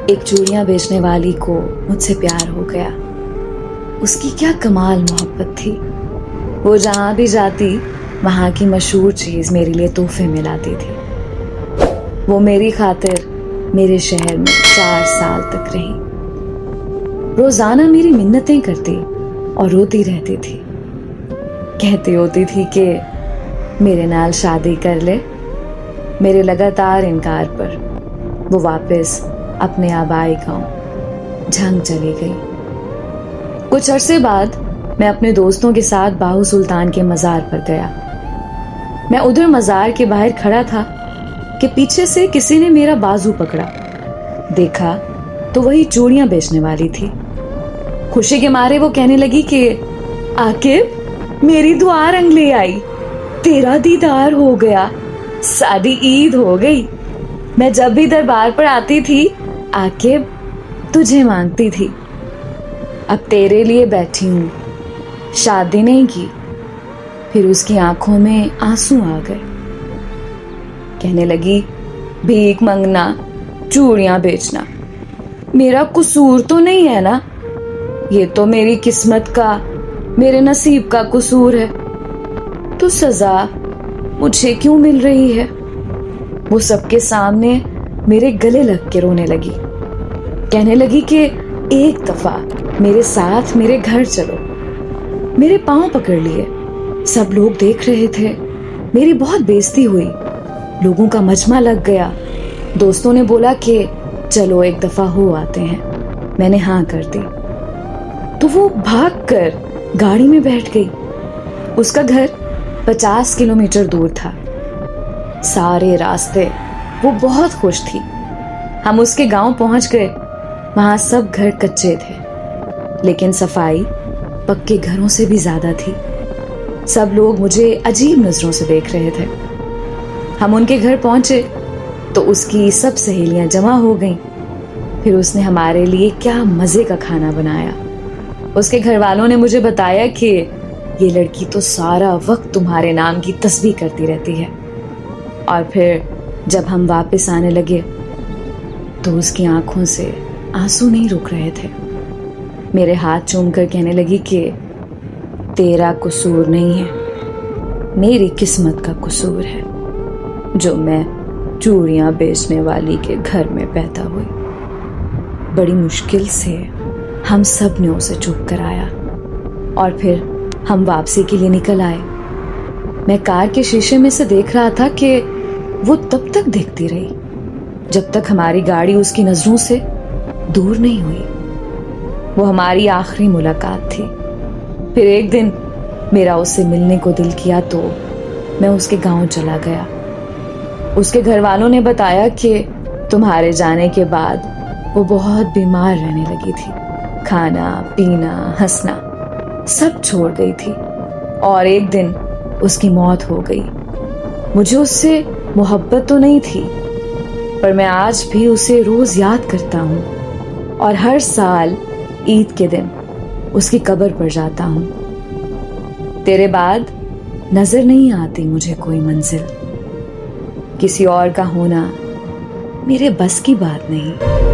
ایک چوڑیاں بیچنے والی کو مجھ سے پیار ہو گیا۔ اس کی کیا کمال محبت تھی۔ وہ جہاں بھی جاتی وہاں کی مشہور چیز میرے لیے تحفے میں لاتی تھی۔ وہ میری خاطر میرے شہر میں 4 سال تک رہی۔ روزانہ میری منتیں کرتی اور روتی رہتی تھی۔ کہتی ہوتی تھی کہ میرے نال شادی کر لے۔ میرے لگاتار انکار پر وہ واپس اپنے آبائی گاؤں جھنگ چلی گئی۔ کچھ عرصے بعد میں اپنے دوستوں کے ساتھ باہو سلطان کے مزار پر گیا۔ میں ادھر مزار کے باہر کھڑا تھا کہ پیچھے سے کسی نے میرا بازو پکڑا۔ دیکھا تو وہی چوڑیاں بیچنے والی تھی۔ خوشی کے مارے وہ کہنے لگی کہ عاقب میری دعا رنگ لے آئی، تیرا دیدار ہو گیا، سادی عید ہو گئی۔ میں جب بھی دربار پر آتی تھی عاقب تجھے مانگتی تھی، اب تیرے لیے بیٹھی ہوں، شادی نہیں کی۔ پھر اس کی آنکھوں میں آنسو آ گئے۔ کہنے لگی بھیک منگنا، چوڑیاں بیچنا میرا قصور تو نہیں ہے نا، یہ تو میری قسمت کا، میرے نصیب کا قصور ہے، تو سزا مجھے کیوں مل رہی ہے؟ وہ سب کے سامنے میرے گلے لگ کے رونے لگی۔ کہنے لگی کہ ایک دفعہ میرے ساتھ میرے گھر چلو۔ میرے پاؤں پکڑ لیے، سب لوگ دیکھ رہے تھے، میری بہت بےزتی ہوئی، لوگوں کا مجمع لگ گیا۔ دوستوں نے بولا کہ چلو ایک دفعہ ہو آتے ہیں۔ میں نے ہاں کر دی تو وہ بھاگ کر گاڑی میں بیٹھ گئی۔ اس کا گھر 50 کلومیٹر دور تھا۔ سارے راستے وہ بہت خوش تھی۔ ہم اس کے گاؤں پہنچ گئے۔ وہاں سب گھر کچے تھے، لیکن صفائی پکے گھروں سے بھی زیادہ تھی۔ سب لوگ مجھے عجیب نظروں سے دیکھ رہے تھے۔ ہم ان کے گھر پہنچے تو اس کی سب سہیلیاں جمع ہو گئیں۔ پھر اس نے ہمارے لیے کیا مزے کا کھانا بنایا۔ اس کے گھر والوں نے مجھے بتایا کہ یہ لڑکی تو سارا وقت تمہارے نام کی تسبیح کرتی رہتی ہے۔ اور پھر جب ہم واپس آنے لگے تو اس کی آنکھوں سے آنسو نہیں رک رہے تھے۔ میرے ہاتھ چوم کر کہنے لگی کہ تیرا قصور نہیں ہے، میری قسمت کا قصور ہے جو میں چوڑیاں بیچنے والی کے گھر میں پیدا ہوئی۔ بڑی مشکل سے ہم سب نے اسے چپ کرایا اور پھر ہم واپسی کے لیے نکل آئے۔ میں کار کے شیشے میں سے دیکھ رہا تھا کہ وہ تب تک دیکھتی رہی جب تک ہماری گاڑی اس کی نظروں سے دور نہیں ہوئی۔ وہ ہماری آخری ملاقات تھی۔ پھر ایک دن میرا اس سے ملنے کو دل کیا تو میں اس کے گاؤں چلا گیا۔ اس کے گھر والوں نے بتایا کہ تمہارے جانے کے بعد وہ بہت بیمار رہنے لگی تھی، کھانا پینا ہنسنا سب چھوڑ گئی تھی، اور ایک دن اس کی موت ہو گئی۔ مجھے اس سے محبت تو نہیں تھی، پر میں آج بھی اسے روز یاد کرتا ہوں اور ہر سال عید کے دن اس کی قبر پر جاتا ہوں۔ تیرے بعد نظر نہیں آتی مجھے کوئی منزل، کسی اور کا ہونا میرے بس کی بات نہیں۔